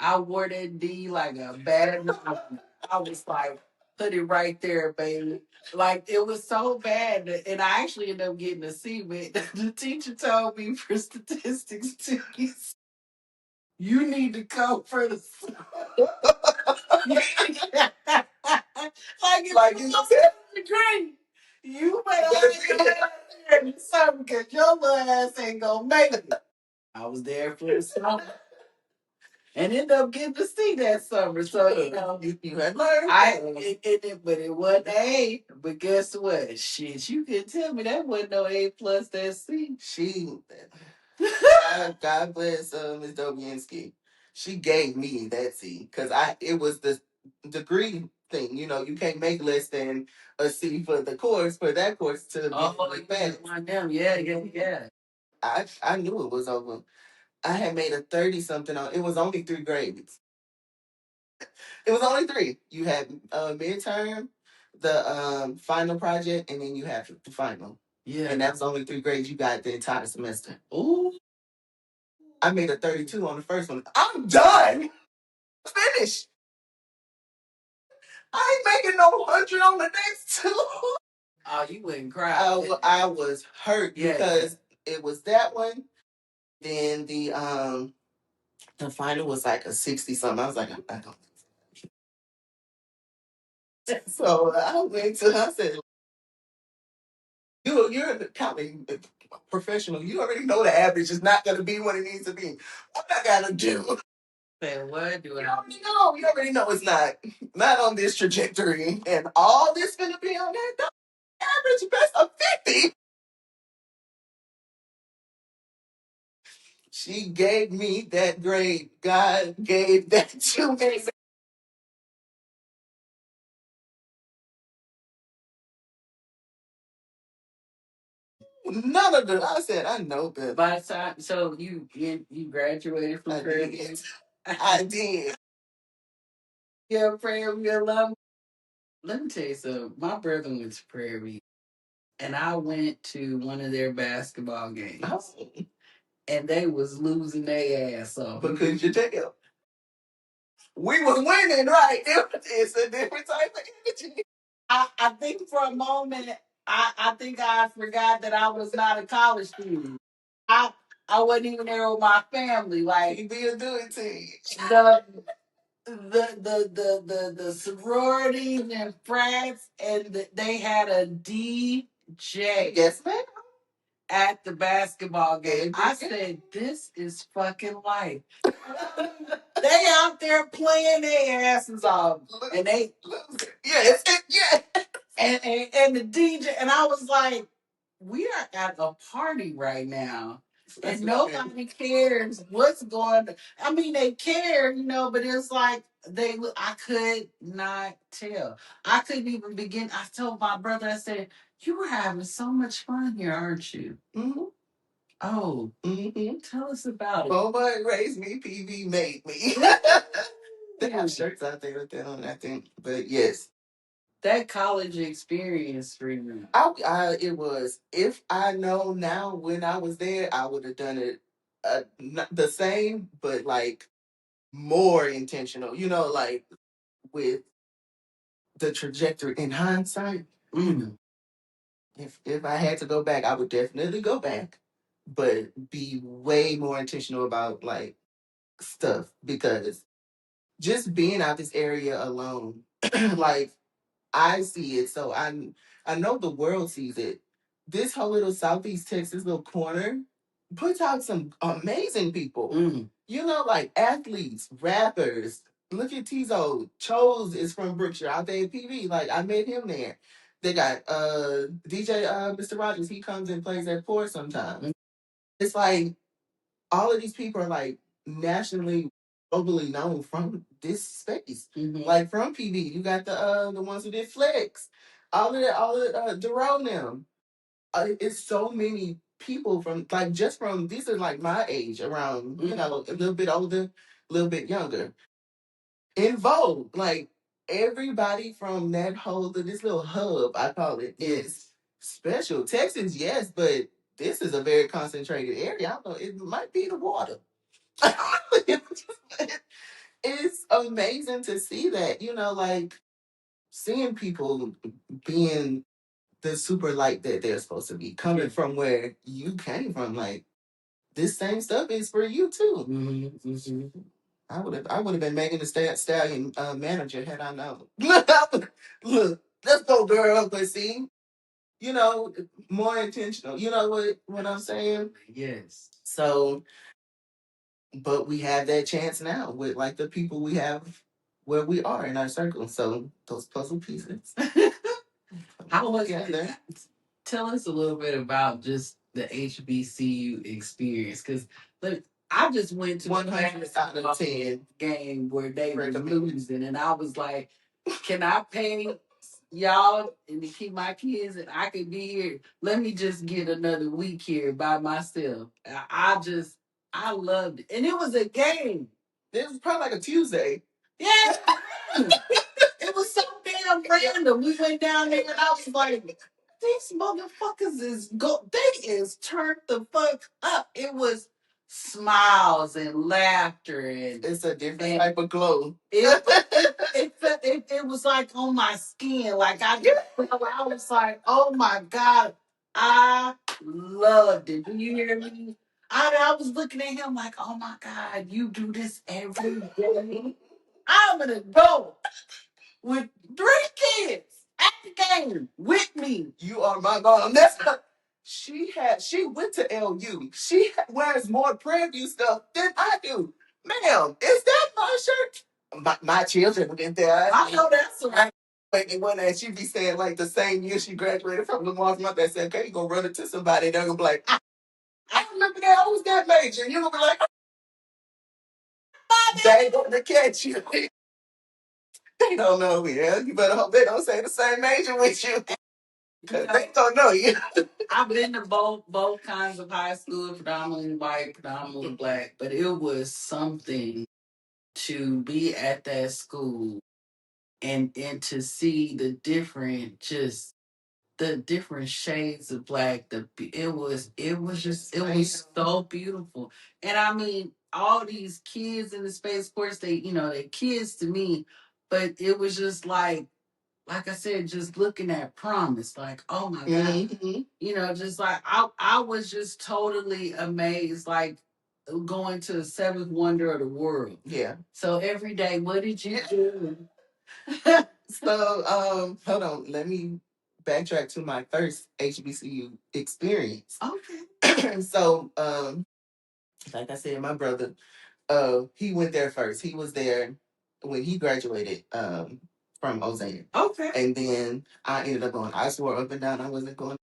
I wore that D like a bad. I was like, put it right there, baby. Like it was so bad, and I actually ended up getting a C. But the teacher told me for statistics too, you need to come for the. like you said, degree. You better do something because your little ass ain't gonna make it. I was there for the summer and ended up getting to see that summer. So you had learned. But it wasn't A. But guess what? Shit, you can tell me that wasn't no A plus that C. God bless Ms. Dobianski. She gave me that C because it was the degree thing. You know, you can't make less than a C for the course for that course to be like that. Yeah. I knew it was over. I had made a 30 something on. It was only 3 grades. It was only 3. You had midterm, the final project, and then you have the final. Yeah. And that's only 3 grades you got the entire semester. Ooh. I made a 32 on the first one. I'm done. Finished. I ain't making no 100 on the next 2. Oh, you wouldn't cry. I was hurt because it was that one. Then the final was like a 60 something. I was like, I'm not gonna. So I went to her. I said, you're an accounting professional. You already know the average is not gonna be what it needs to be. What I gotta do? Say what? Do it. You already know it's not on this trajectory, and all this gonna be on that average best of 50. She gave me that grade. God gave that to me. None of them. I said, I know better. By the time, so you graduated from Prairie View? I did. Yeah, Prairie View alum. Let me tell you something. My brother went to Prairie View, and I went to one of their basketball games. Oh. And they was losing their ass off. But couldn't you tell? We was winning, right? It's a different type of energy. I think for a moment, I think I forgot that I was not a college student. I wasn't even there with my family. Like he did do it to you. The sororities and frats, and they had a DJ. Yes, ma'am. At the basketball game. I said, this is fucking life. They out there playing their asses off. And they yes, yeah. And the DJ, and I was like, we are at a party right now. And nobody cares what's going on. I mean, they care, but it's like I could not tell. I couldn't even begin. I told my brother, I said, you were having so much fun here, aren't you? Mm-hmm. Oh, tell us about it. Oh, boy, raised me, PV made me. They have shirts out there with that on, I think. But yes. That college experience for me. It was. If I know now when I was there, I would have done it not the same, but like more intentional. Like with the trajectory in hindsight. Mm. If I had to go back, I would definitely go back, but be way more intentional about like stuff because just being out this area alone, like I see it, so I know the world sees it. This whole little Southeast Texas little corner puts out some amazing people. Mm. Like athletes, rappers. Look at Tizo. Chose is from Brookshire out there at PV. Like I met him there. They got DJ Mr. Rogers. He comes and plays at Ford sometimes. Mm. It's like all of these people are like nationally, globally known from this space. Mm-hmm. Like from PV, you got the ones who did Flex, all of Jerome them. It's so many people from like just from these are like my age, around a little bit older, a little bit younger, in Vogue. Like everybody from that whole this little hub, I call it, is special. Texas, yes, but this is a very concentrated area. I don't know. It might be the water. amazing to see that, like seeing people being the super light that they're supposed to be, coming from where you came from. Like, this same stuff is for you too. I would have been Megan the Stallion manager had I known. Look, let's go, girl. But see, more intentional. You know what I'm saying? Yes. So, but we have that chance now with like the people we have where we are in our circle. So those puzzle pieces. How was it? Tell us a little bit about just the HBCU experience, because look, I just went to 100 out of 10 game where they were losing, and I was like, "Can I pay y'all and to keep my kids, and I could be here? Let me just get another week here by myself." I loved it, and it was a game. It was probably like a Tuesday. Yeah. It was so damn random. We went down there and I was like, these motherfuckers they is turned the fuck up. It was smiles and laughter, and it's a different type of glow. It was like on my skin. Like I was like, oh my God, I loved it. Do you hear me? I was looking at him like, oh my God, you do this every day. I'm an adult with 3 kids at the game with me. You are my mom. She went to LU. She wears more Prairie View stuff than I do. Ma'am, is that my shirt? My children went there. I know that's right. And one that she be saying like the same year she graduated from Lamar's mother, that said, okay, you gonna run into somebody, they're gonna be like, I remember that, who's that major? And you're gonna be like, they gonna catch you. They don't know, yeah. You better hope they don't say the same major with you. Because they don't know you. I've been to both kinds of high school, predominantly white, predominantly black, but it was something to be at that school and to see the different shades of black. It was so beautiful. And I mean, all these kids in the space, of course, they're kids to me, but it was just like I said, just looking at promise, like, oh my God. Just like I was just totally amazed, like going to the seventh wonder of the world. Yeah. So every day, what did you do? So, hold on, let me backtrack to my first HBCU experience. Okay. So, like I said, my brother, he went there first. He was there when he graduated from Ozane. Okay. And then I ended up going. I swore up and down I wasn't going.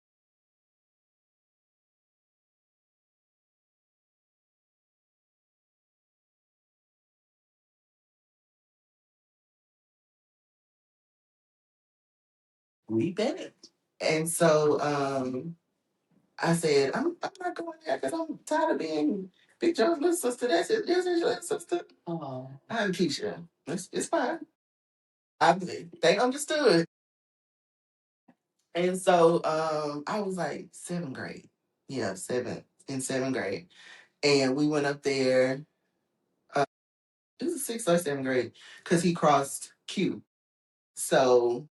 We bet. And so I said, I'm not going there because I'm tired of being Big Joe's little sister. That's it. This is your little sister. Oh. I'm Keisha. It's fine. They understood. And so I was like 7th grade. Yeah, in 7th grade. And we went up there. It was 6th or 7th grade because he crossed Q. So,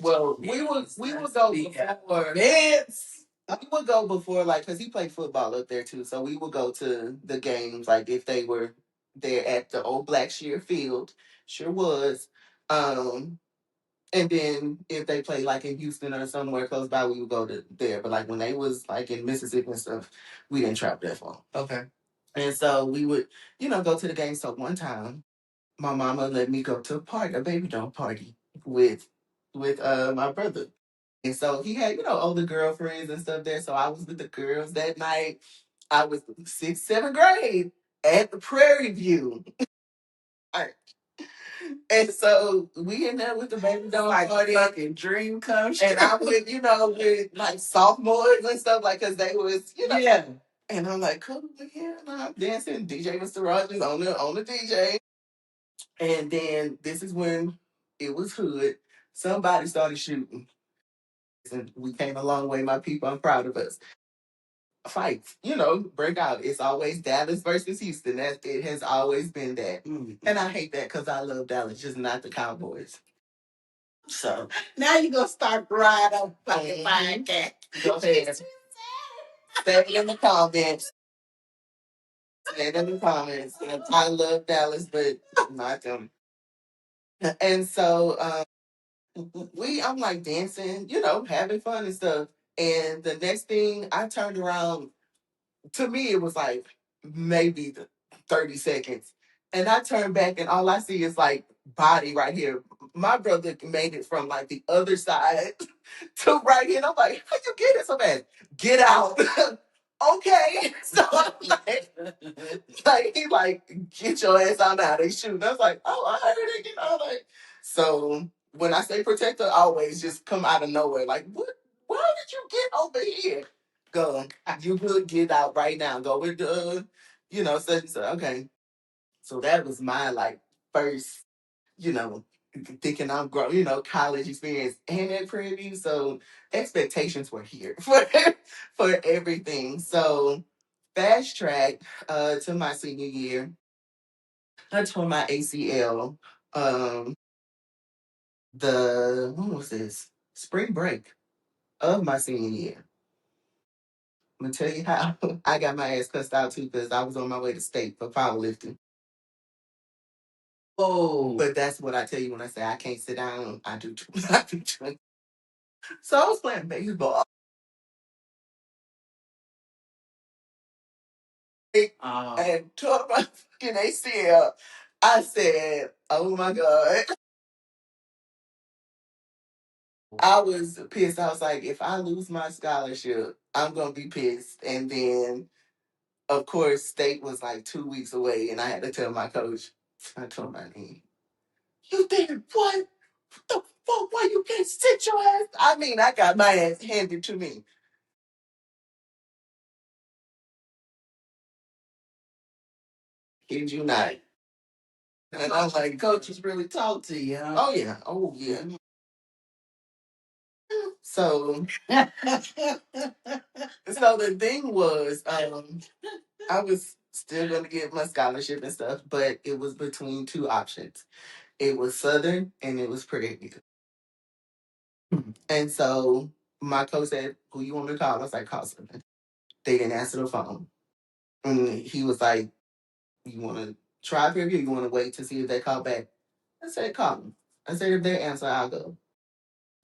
well, we would go before. Yes. We would go before, like, because he played football up there too. So we would go to the games, like if they were there at the old Blackshear Field. Sure was. And then if they played like in Houston or somewhere close by, we would go to there. But like when they was like in Mississippi and stuff, we didn't travel that far. Okay. And so we would, go to the game. So one time, my mama let me go to a baby doll party with my brother. And so he had, older girlfriends and stuff there. So I was with the girls that night. I was 6th, 7th grade at the Prairie View. And so we in there with the baby doll party, fucking dream come true. And I would, with like sophomores and stuff, like, cause they was, yeah. And I'm like, cool, yeah, and I'm dancing. DJ Mr. Rogers on the DJ. And then this is when it was hood. Somebody started shooting. And we came a long way, my people. I'm proud of us. fights, break out. It's always Dallas versus Houston. It has always been that. And I hate that because I love Dallas, just not the Cowboys. So now you gonna start crying on fucking podcast. Go ahead. Say it in the comments. Say it in the comments. I love Dallas, but not them. And so I'm like dancing, having fun and stuff. And the next thing I turned around, to me it was like maybe 30 seconds. And I turned back and all I see is like body right here. My brother made it from like the other side to right here. And I'm like, how you get it so fast? Get out. Okay. So I'm he get your ass out now. They shooting. I was like, oh, I heard it. Like, so when I say protector, always just come out of nowhere. Like, what? Why did you get over here? Go. You could get out right now. Go with the, such and such. Okay. So that was my first, you know, thinking I'm grown, college experience and at Prairie View. So expectations were here for everything. So fast track to my senior year. I tore my ACL. When was this? Spring break of my senior year. I'm gonna tell you how I got my ass cussed out too because I was on my way to state for powerlifting. Oh, but that's what I tell you when I say I can't sit down. I do. I do. So I was playing baseball. And tore my fucking ACL. I said, "Oh my god." I was pissed. I was like, if I lose my scholarship, I'm gonna be pissed. And then, of course, state was like 2 weeks away, and I had to tell my coach. I told my knee. You did what? The fuck? Why you can't sit your ass? I mean, I got my ass handed to me. Kid you not. And I was like, coaches really talk to you, huh? Oh yeah. Oh yeah. So, so the thing was, I was still gonna get my scholarship and stuff, but it was between two options. It was Southern and it was Prairie View. And so my coach said, "Who you want me to call?" I was like, "Call Southern." They didn't answer the phone, and he was like, "You want to try Prairie View? You want to wait to see if they call back?" I said, "Call them." I said, "If they answer, I'll go."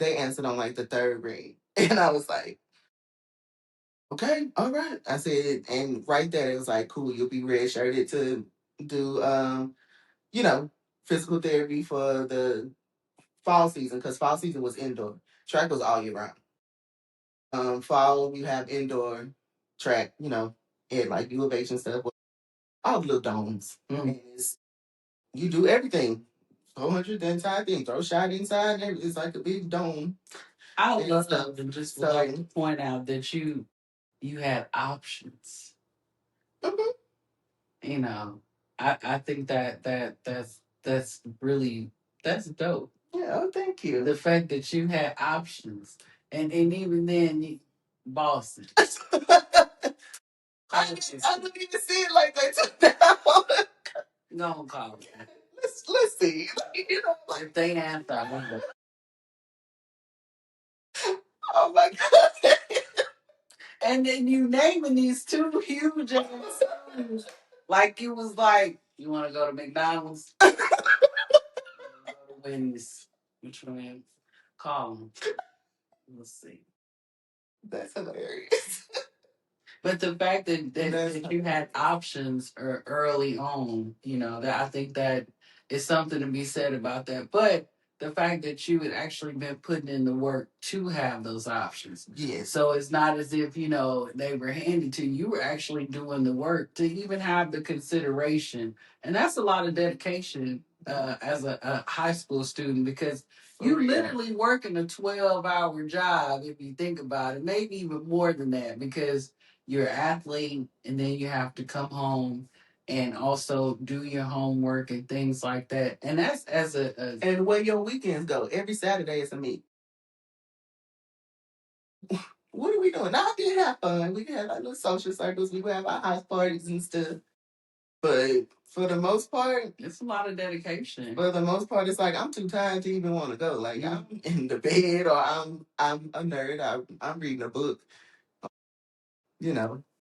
They answered on the third ring, and I was like, okay, all right. I said, and right there it was like, cool, you'll be red shirted to do you know, physical therapy for the fall season, because fall season was indoor. Track was all year round. Fall you have indoor track, and U of H and stuff, all the little domes. And you do everything. 400 the entire thing. Throw shot inside, and it's like a big dome. I love and just would like to point out that you had options. Mhm. I think that's really that's dope. Yeah, oh, thank you. The fact that you had options, and even then, Boston. I didn't even see it like that. Go call it. Let's see. If they answer, I'm gonna. Oh my god. And then you naming these two huge ass schools like it was like, you want to go to McDonald's? Go to Wendy's. Which one? Call them. Let's see. That's hilarious. But the fact that you had options early on, that I think that is something to be said about that. But the fact that you had actually been putting in the work to have those options. Yes. So it's not as if, they were handed to you. You were actually doing the work to even have the consideration. And that's a lot of dedication as a high school student, because you literally working a 12-hour job, if you think about it, maybe even more than that, because you're an athlete and then you have to come home and also do your homework and things like that. And that's as and where your weekends go. Every Saturday is a meet. what are we doing? Now, I did have fun. We had our little social circles. We would have our house parties and stuff. But for the most part, it's a lot of dedication. For the most part, it's like I'm too tired to even want to go. Like I'm in the bed, or I'm a nerd. I'm reading a book. You know.